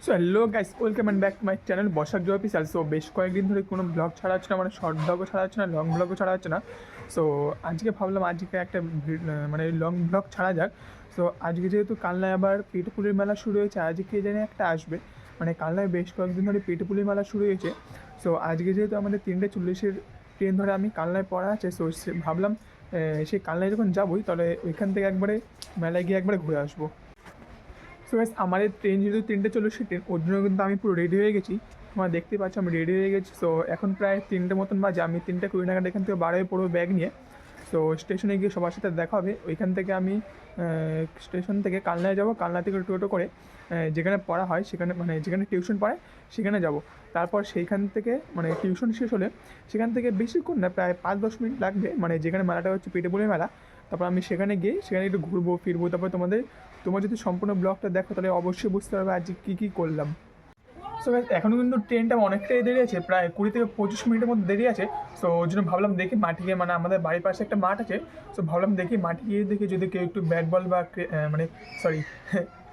So hello guys, welcome and back to my channel Basak Joy official. So বেশ কয়েকদিন ধরে কোনো ব্লগ ছাড়া হচ্ছে না, মানে শর্ট ব্লগও ছাড়া হচ্ছে না, লং ব্লগও ছাড়া হচ্ছে না। সো আজকে ভাবলাম আজকে একটা মানে লং ব্লগ ছাড়া যাক। সো আজকে যেহেতু কালনায় আবার পেটপুলির মেলা শুরু হয়েছে, আজকে জানি একটা আসবে, মানে কালনায় বেশ কয়েকদিন ধরে পেটপুলির মেলা শুরু হয়েছে। সো আজকে যেহেতু আমাদের 3:40 ট্রেন ধরে আমি কালনায় পড়া আছে, সো ভাবলাম সেই কালনায় যখন যাবোই তাহলে ওইখান থেকে একবারে মেলায় গিয়ে একবারে ঘুরে আসবো। সো গাইস, আমাদের ট্রেন যেহেতু 3:40 ট্রেন, ওর জন্য কিন্তু আমি পুরো রেডি হয়ে গেছি। তোমরা দেখতে পাচ্ছ আমি রেডি হয়ে গেছি। সো এখন প্রায় 3টে মতন বাজে, আমি 3:20 নাগাদ এখান থেকে বার হয়ে পড়বো ব্যাগ নিয়ে। সো স্টেশনে গিয়ে সবার সাথে দেখা হবে। ওইখান থেকে আমি স্টেশন থেকে কালনায় যাব, কালনা থেকে টোটো করে যেখানে পড়া হয় সেখানে, মানে যেখানে টিউশন পড়ায় সেখানে যাব। তারপর সেইখান থেকে মানে টিউশন শেষ হলে সেখান থেকে বেশিক্ষণ না, প্রায় 5-10 মিনিট লাগবে, মানে যেখানে মেলাটা হচ্ছে পেটেপুলের মেলা। তারপর আমি সেখানে গিয়ে সেখানে একটু ঘুরবো ফিরবো। তারপর তোমরা যদি সম্পূর্ণ ব্লগটা দেখো তাহলে অবশ্যই বুঝতে পারবে আজকে কী করলাম। সো এখনও কিন্তু ট্রেনটা অনেকটাই দেরি আছে, প্রায় 20 থেকে 25 মিনিটের মধ্যে দেরি আছে। সো ওই জন্য ভাবলাম দেখি মাঠে গিয়ে, মানে আমাদের বাড়ির পাশে একটা মাঠ আছে, সো ভাবলাম দেখি মাঠে গিয়ে দেখি যদি কেউ একটু ব্যাট বল বা মানে সরি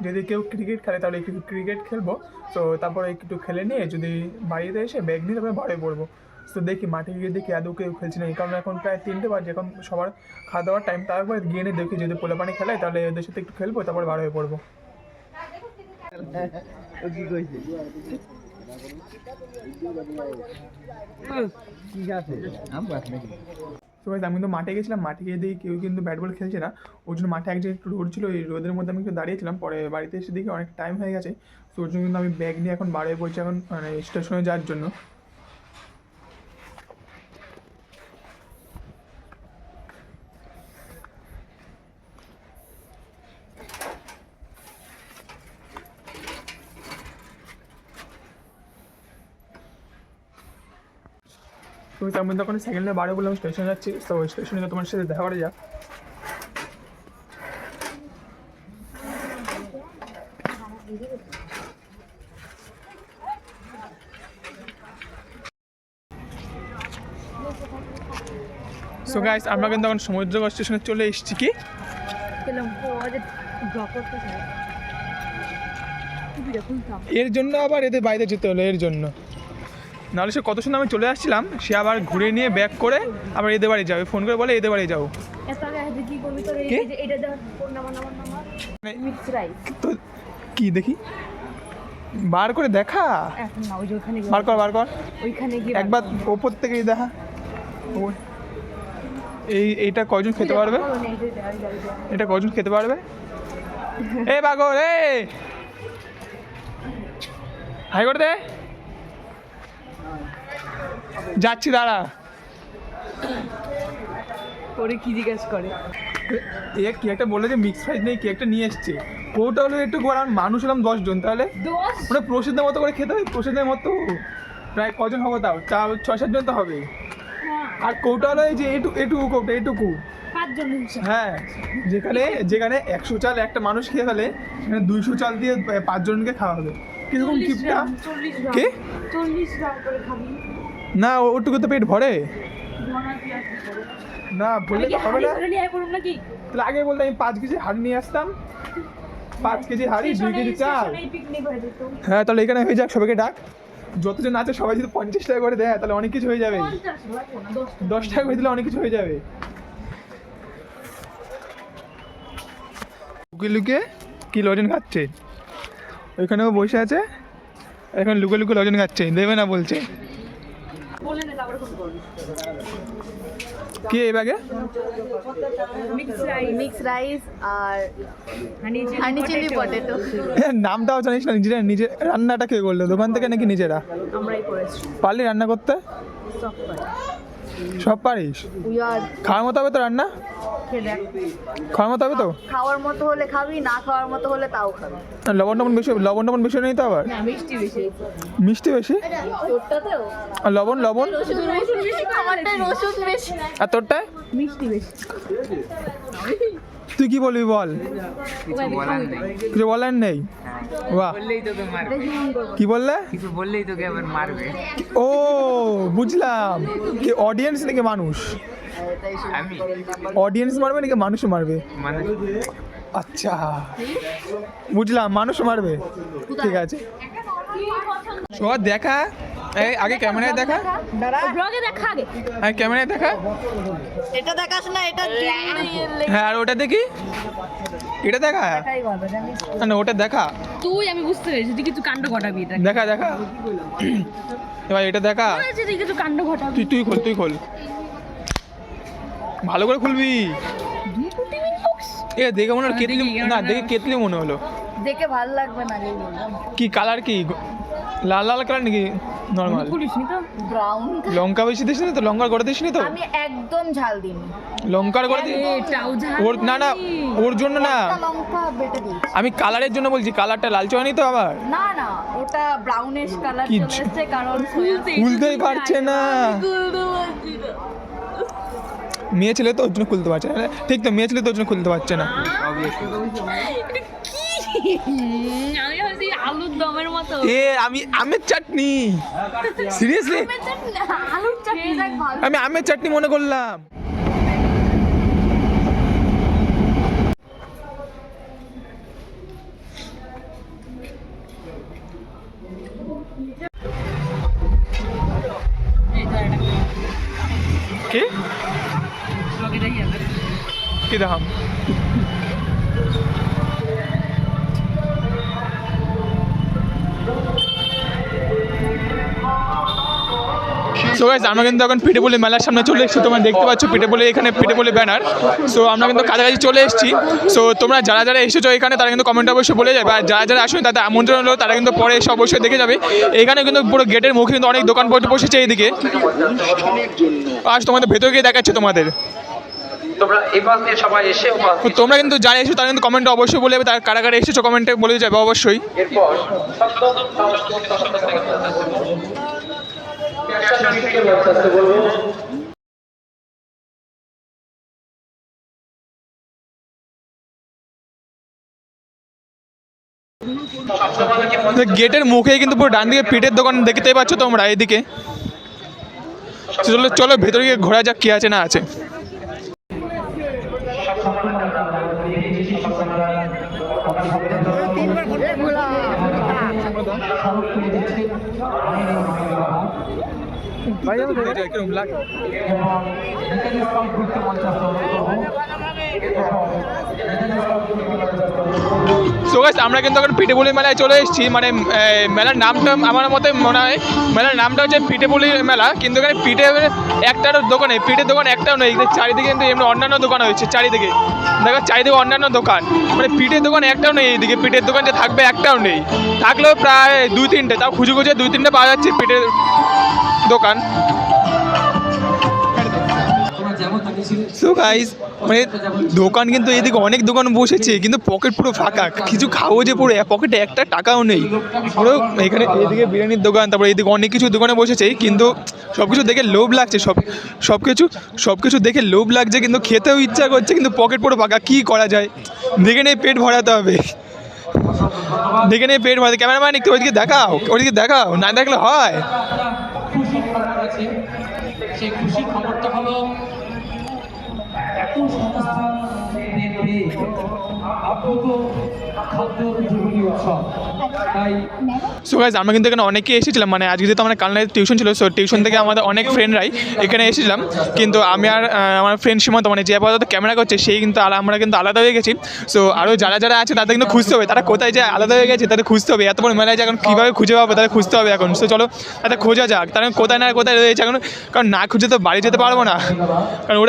যদি কেউ ক্রিকেট খেলে তাহলে একটু ক্রিকেট খেলবো। সো তারপরে একটু খেলে নিয়ে যদি বাড়িতে এসে ব্যাগ নিয়ে তারপরে বাড়ি পড়বো। তো দেখি মাঠে গিয়ে দেখি আদৌ কেউ খেলছে না, এই কারণে এখন প্রায় 3টে বাজে, এখন সবার খাওয়া দাওয়ার টাইম। তারপরে গিয়ে নিয়ে দেখি যদি পোলা পানি খেলায় তাহলে ওদের সাথে একটু খেলবো, তারপর বার হয়ে পড়বো। তো গাইস, আমি কিন্তু মাঠে গেছিলাম, মাঠে গিয়ে দেখি কেউ কিন্তু ব্যাট বল খেলছে না। ওর জন্য মাঠে এক জায়গায় একটু রোদ ছিল, এই রোদের মধ্যে আমি একটু দাঁড়িয়েছিলাম। পরে বাড়িতে এসে দেখি অনেক টাইম হয়ে গেছে। তো ওর জন্য কিন্তু আমি ব্যাগ নিয়ে এখন বার হয়ে পড়ছি, এখন মানে স্টেশনে যাওয়ার জন্য। তো তার মধ্যে তখন সাইকেল নিয়ে বাড়ি বললাম স্টেশনে যাচ্ছি। তো স্টেশনে তোমার সাথে দেখা করা যাক। সো গাইস, আমরা কিন্তু এখন সমুদ্রগড় স্টেশনে চলে এসেছি। কি এর জন্য আবার এদের বাইরে যেতে হলো, এর জন্য নাহলে সে কত সুন্দর আমি চলে আসছিলাম, সে আবার ঘুরে নিয়ে ব্যাক করে আবার এদের বাড়ি যাবে, ফোন করে বলে এদের বাড়ি যাও। তো কি দেখি বার করে দেখা, বার কর একবার ওপর থেকে দেখা। এইটা কয়জন খেতে পারবে, এটা কয়জন খেতে পারবে? এ বাগর, এ হাই করে দে, যাচ্ছি দাঁড়া। ওরে কি জিজ্ঞেস করে, এ কি একটা বললো যে মিক্স ফ্রাইজ নেই, কি একটা নিয়ে এসছে। কৌটা হলো একটু করে, মানুষ হলাম 10 জন, তাহলে ওটা প্রসাদের মতো করে খেতে হবে, প্রসাদের মতো। প্রায় কজন হবে তাও? 6-7 জন তো হবে। আর কৌটা হলো এই যে এটুকু কৌটা, এটুকু। হ্যাঁ, যেখানে 100 চাল একটা মানুষ খেয়ে ফেলে, সেখানে 200 চাল দিয়ে 5 জনকে খাওয়া হবে। কিরকম কিপটা কে? 40 গ্রাম করে খাবি না, ওটুকু তো পেট ভরে না, বললে তো হবে না। তাহলে আগে বলতে আমি 5 কেজি হাড়ি নিয়ে আসতাম, 5 কেজি হাড়ি 2 কেজি চাল। হ্যাঁ, তাহলে এখানে হয়ে যাক, সবাইকে ডাক, যতজন আছে সবাই যদি 50 টাকা করে দেয় তাহলে অনেক কিছু হয়ে যাবে। 10 টাকা করে দিলে অনেক কিছু হয়ে যাবে। লুকে কি লজেন খাচ্ছে, ওইখানেও বসে আছে, এখন লুকে লুকে লজেন খাচ্ছে, দেবে না বলছে। কি এই ব্যাগে? মিক্স রাইস আর হানি চিলি পটেটো। নামটাও জানিস না? নিজে রান্নাটা কে করলো, দোকান থেকে নাকি নিজেরা? আমরাই করেছি। পারলি রান্না করতে? সব পারিস? খাওয়ার মতো হবে তো রান্না? খাওয়ার মতো হবে তো? খাওয়ার মতো হলে খাবি, না খাওয়ার মতো হলে তাও খাবি। লবণ টবণ বেশি নেই তো আবার? মিষ্টি বেশি। মিষ্টি বেশি? আর লবণ আর তোরটায় মিষ্টি বেশি। তুই কি বলবি বল? কিছু বলার নেই? বাহ, কি বললে? কিছু বললেই তোকে আবার মারবে। ও বুঝলাম, কি অডিয়েন্স নাকি মানুষ? আমি অডিয়েন্স মারবে নাকি মানুষ মারবে? মানুষ। আচ্ছা বুঝলাম, মানুষ মারবে, ঠিক আছে। সোয়া দেখা, এই আগে ক্যামেরায় দেখা, ব্লগে দেখা আগে। হ্যাঁ ক্যামেরায় দেখা, এটা দেখাস না, এটা হ্যাঁ আর ওটা দেখি, এটা দেখা, না ওটা দেখা, তুই আমি বুঝতে পেরেছি তুই কিছু কাণ্ড ঘটাবি। এটা দেখা দেখা, এবার এটা দেখা, তুই কিছু কাণ্ড ঘটাবি। তুই খোল ভালো করে খুলবি। এ দেখে মনে হলো কেতলি, না দেখে কেতলি মনে হলো। দেখে ভালো লাগবে না। কি কালার, কি লাল লাল কালার নাকি নর্মাল? খুলিসনি তো? ব্রাউন। লঙ্কা বেশি দিস না তো? লঙ্কার করে দিস নি তো? আমি একদম ঝাল দিইনি। লঙ্কার করে দিস? এটাও ঝাল। ওর না না, ওর জন্য না, লঙ্কা বেটে দিয়েছি। আমি কালারের জন্য বলছি, কালারটা লালচে হয়নি তো আবার? না না, ওটা ব্রাউনিশ কালার কি চলে এসেছে কারণ খুলতেই পারছে না। মেয়ে ছেলে তো ওর জন্য খুলতে পারছে না, ঠিক তো, মেয়ে ছেলে তো ওর জন্য খুলতে পারছে না। আমি ভাবছি আলুর দমের মতো। এ আমি আমের চাটনি, সিরিয়াসলি আলুর চাটনি দেখ ভালো। আমি আমের চাটনি মনে করলাম। কি ব্লগে দেখি আমি। কি দেখাম? সো গাইস আমরা কিন্তু এখন পিঠেপুলি মেলার সামনে চলে এসেছি। তোমরা দেখতে পাচ্ছ পিঠেপুলি, এখানে পিঠেপুলি ব্যানার। সো আমরা কিন্তু কাছাকাছি চলে এসেছি। সো তোমরা যারা যারা এসেছো এখানে তারা কিন্তু কমেন্ট অবশ্যই বলে যাবে, আর যারা যারা আসবে তাদের আমন্ত্রণ হলো, তারা কিন্তু পরে এসে অবশ্যই দেখে যাবে। এখানে কিন্তু পুরো গেটের মুখে কিন্তু অনেক দোকান বসেছে এইদিকে, আজ তোমাদের ভেতরে গিয়ে দেখাচ্ছে তোমাদের। তোমরা এই পাশ দিয়ে সবাই এসে তো তোমরা কিন্তু যারা এসেছো তারা কিন্তু কমেন্টে অবশ্যই বলে যাবে, তারা কারা কারা এসেছো কমেন্টে বলে যাবে অবশ্যই। এরপর সপ্তম সাংস্কৃতিক দশম থেকে বলবো গেটের মুখে কিন্তু পুরো ডান দিকে পিঠের দোকান দেখতেই পাচ্ছ তোমরা এদিকে। চলো চলো ভেতরে গিয়ে ঘোরা যাক কি আছে না আছে। সো গাইস আমরা কিন্তু এখন পিঠেপুলি মেলায় চলে এসেছি। মানে মেলার নামটা আমার মতে মনে হয় মেলার নামটা হচ্ছে পিঠেপুলি মেলা, কিন্তু এখানে পিঠে একটারও দোকান নেই, পিঠের দোকান একটাও নেই। চারিদিকে কিন্তু এমনি অন্যান্য দোকান হয়েছে, চারিদিকে দেখো চারিদিকে অন্যান্য দোকান, মানে পিঠের দোকান একটাও নেই। এইদিকে পিঠের দোকান যে থাকবে একটাও নেই, থাকলেও প্রায় 2-3টে, তাও খুঁজে খুঁজে 2-3টে পাওয়া যাচ্ছে পিঠের দোকান। সো গাইস মানে দোকান কিন্তু এদিকে অনেক দোকান বসেছে, কিন্তু পকেট পুরো ফাঁকা, কিছু খাবো যে পুরো পকেটে একটা টাকাও নেই পুরো। এখানে এদিকে বিরিয়ানির দোকান, তারপরে এদিকে অনেক কিছু দোকানে বসেছে, কিন্তু সব কিছু দেখে লোভ লাগছে, সব কিছু দেখে লোভ লাগছে, কিন্তু খেতেও ইচ্ছা করছে, কিন্তু পকেট পুরো ফাঁকা। কী করা যায়, দেখে নিয়ে পেট ভরাতে হবে, দেখে নিয়ে পেট ভরাতে। ক্যামেরাম্যান একটু ওইদিকে দেখাও, না দেখলে হয়। খুশি খবর আছে, সেই খুশি খবরটা হলো একই সংস্থা নেবে আপাতত খাদ্য বিতরণী উৎসব। তাই সো গাইস আমরা কিন্তু এখানে অনেকে এসেছিলাম, মানে আজকে যেহেতু আমার কালনায় টিউশন ছিল, সো টিউশন থেকে আমাদের অনেক ফ্রেন্ডরাই এখানে এসেছিলাম। কিন্তু আমি আর আমার ফ্রেন্ড সীমান্ত, মানে যে আপাতত ক্যামেরা করছে সেই কিন্তু আমরা কিন্তু আলাদা হয়ে গেছি। সো আরও যারা যারা আছে তাদের কিন্তু খুঁজতে হবে, তারা কোথায় যায় আলাদা হয়ে গেছে, তাদের খুঁজতে হবে। এত বড় মেলায় যে এখন কীভাবে খুঁজে পাবো তাদের খুঁজতে হবে এখন। সো চলো তাদের খোঁজা যাক, তারা কোথায় না কোথায় রয়েছে এখন, কারণ না খুঁজে তো বাড়ি যেতে পারবো না, কারণ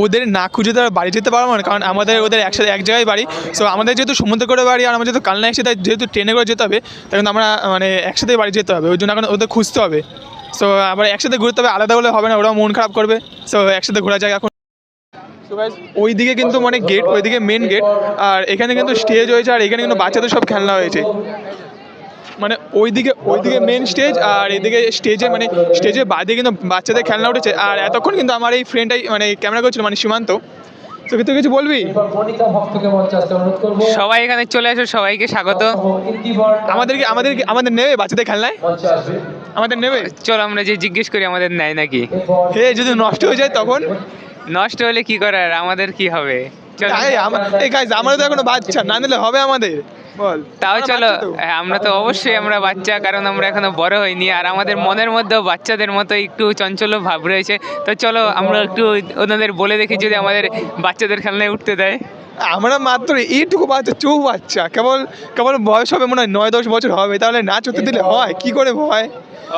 ওদের না খুঁজে তো বাড়ি যেতে পারবো না, কারণ আমাদের ওদের একসাথে এক জায়গায় বাড়ি। সো আমাদের যেহেতু সমুদ্র করে বাড়ি আর আমাদের যেহেতু কালনায় এসে, তাই যেহেতু ট্রেনে করে যেতে হবে, তখন আমরা মানে একসাথে বাড়ি যেতে হবে, ওই জন্য এখন ওদের খুঁজতে হবে। সো আবার একসাথে ঘুরতে হবে, আলাদা হলে হবে না, ওরাও মন খারাপ করবে। সো একসাথে ঘোরা যায় এখন। সো গাইস ওইদিকে কিন্তু মানে গেট, ওইদিকে মেন গেট, আর এখানে কিন্তু স্টেজ হয়েছে, আর এখানে কিন্তু বাচ্চাদের সব খেলনা হয়েছে। মানে ওইদিকে মেন স্টেজ, আর এদিকে স্টেজের বাদে কিন্তু বাচ্চাদের খেলনা উঠেছে। আর এতক্ষণ কিন্তু আমার এই ফ্রেন্ডটাই মানে ক্যামেরা করছিল, মানে সীমান্ত। তো তুই কিছু বলবি? বনিতা ভক্তকে মঞ্চে আসতে অনুরোধ করবো। সবাই এখানে চলে আসো, সবাইকে স্বাগত। আমাদের নেবে বাচ্চাদের খেলনায়? মঞ্চে আসবে। আমাদের নেবে? চলো আমরা যে জিজ্ঞেস করি আমাদের নেয় নাকি। হে যদি নষ্ট হয়ে যায় তখন? নষ্ট হলে কি করার, আমাদের কি হবে? চলো। এই গাইস আমাদের তো এখনো বাচ্চা, না নিলে হবে আমাদের? বল তাও আমরা চলো, বাচ্চা তো। হ্যাঁ, আমরা তো অবশ্যই আমরা বাচ্চা, কারণ আমরা এখনো বড় হইনি, আর আমাদের মনের মধ্যেও বাচ্চাদের মতো একটু চঞ্চল ভাব রয়েছে। তো চলো আমরা একটু ওনাদের বলে দেখি যদি আমাদের বাচ্চাদের খেলনায় উঠতে দেয়। আমরা মাত্র এইটুকু বাচ্চা, বাচ্চা, কেবল কেবল বয়স হবে মনে হয় 9-10 বছর হবে, তাহলে না চড়তে দিলে হয় কি করে হয়?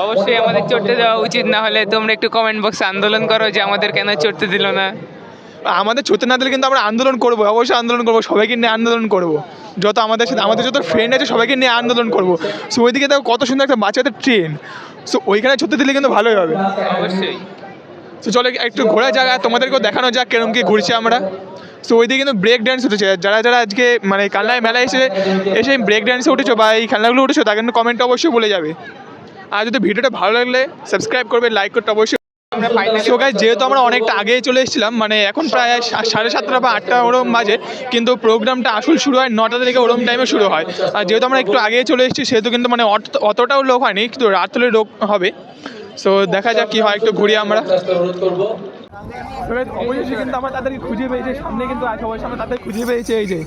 অবশ্যই আমাদের চড়তে দেওয়া উচিত, না হলে তোমরা একটু কমেন্ট বক্সে আন্দোলন করো যে আমাদের কেন চড়তে দিল না। আমাদের চড়তে না দিলে কিন্তু আমরা আন্দোলন করবো, অবশ্যই আন্দোলন করবো, সবাইকে নিয়ে আন্দোলন করবো, যত আমাদের সাথে আমাদের যত ফ্রেন্ড আছে সবাইকে নিয়ে আন্দোলন করবো। সো ওইদিকে দেখো কত সুন্দর একটা বাচ্চাদের ট্রেন, সো ওইখানে চড়তে দিলে কিন্তু ভালোই হবে। অবশ্যই। তো চলো একটু ঘোরা জায়গা তোমাদেরকেও দেখানো যাক কেরম কি ঘুরছি আমরা। সো ওইদিকে কিন্তু ব্রেক ড্যান্স উঠেছে, যারা যারা আজকে মানে কালনায় মেলায় এসে ব্রেক ড্যান্সে উঠেছো বা এই খেলনাগুলো উঠেছো তাকে কিন্তু কমেন্টে অবশ্যই বলে যাবে। আর যদি ভিডিওটা ভালো লাগলে সাবস্ক্রাইব করবে, লাইক করতে অবশ্যই। সো গাইস, যেহেতু আমরা অনেকটা আগে চলে এসেছিলাম, মানে এখন প্রায় 7:30 বা 8টা ওরম বাজে, কিন্তু প্রোগ্রামটা আসল শুরু হয় 9টা থেকে ওরম টাইমে শুরু হয়। আর যেহেতু আমরা একটু আগে চলে এসেছি সেহেতু কিন্তু মানে অতটাও লোক হয়নি, কিন্তু রাত হলে লোক হবে। সো দেখা যাক কি হয়, একটু ঘুরি আমরা। অনুরোধ করবো অবশ্যই কিন্তু আমরা তাদেরকে খুঁজে পেয়েছি, সামনে কিন্তু আছে, অবশ্যই আমরা তাদের খুঁজে পেয়েছি। এই যে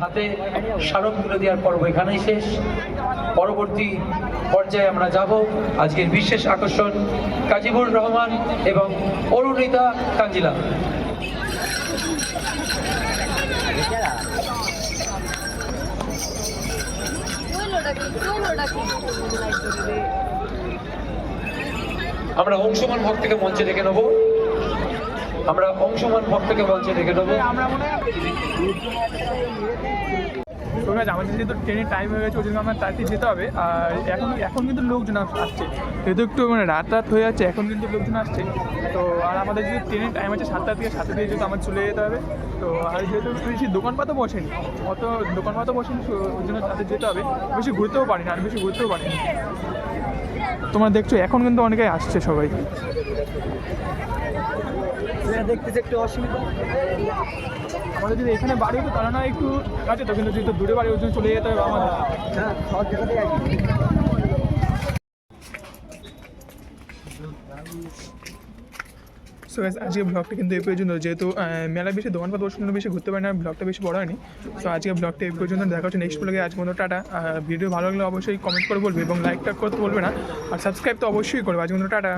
হাতে স্মারক তুলে দেওয়ার পর্ব এখানেই শেষ। পরবর্তী পর্যায়ে আমরা যাব আজকের বিশেষ আকর্ষণ কাজীবুর রহমান এবং অরুণিতা কাঞ্জিলা। আমরা অংশমান ভক্তকে মঞ্চে ডেকে নেবো। তো guys, আমাদের যেহেতু ট্রেনের টাইম হয়ে গেছে ওই জন্য আমার তাড়াতাড়ি যেতে হবে। আর এখন কিন্তু লোকজন আসছে, যেহেতু একটু মানে রাত হয়ে যাচ্ছে, এখন কিন্তু লোকজন আসছে। তো আর আমাদের যদি ট্রেনের টাইম আছে 7টা থেকে 7টা থেকে যেহেতু আমার চলে যেতে হবে। তো আর যেহেতু বেশি দোকানপাতও বসেনি, অত দোকানপাতও বসেনি, ওই জন্য তাদের যেতে হবে। বেশি ঘুরতেও পারি না, আর বেশি ঘুরতেও পারি না। তোমরা দেখছো এখন কিন্তু অনেকেই আসছে সবাই। দেখতেছে একটু অসুবিধা, আমাদের যদি এখানে বাড়ি হতো তাহলে না একটু কাছে তো, কিন্তু যেহেতু দূরে বাড়ি ওই জন্য চলে যেতে হবে আমাদের। হ্যাঁ, সব জায়গাতেই একই। সো গাইস, আজকে ব্লগটা কিন্তু এই পর্যন্ত, যেহেতু মেলা বেশি দোকানপাত বসে বেশি ঘুরতে পারি না, ব্লগটা বেশি বড় হয়নি। সো আজকে ব্লগটা এই পর্যন্ত, দেখা হচ্ছে নেক্সট ব্লগে। আজ পর্যন্ত টাটা। ভিডিও ভালো লাগলে অবশ্যই কমেন্ট করে বলবে এবং লাইকটা করতে বলবে না, আর সাবস্ক্রাইব তো অবশ্যই করবে। আজ পর্যন্ত টাটা।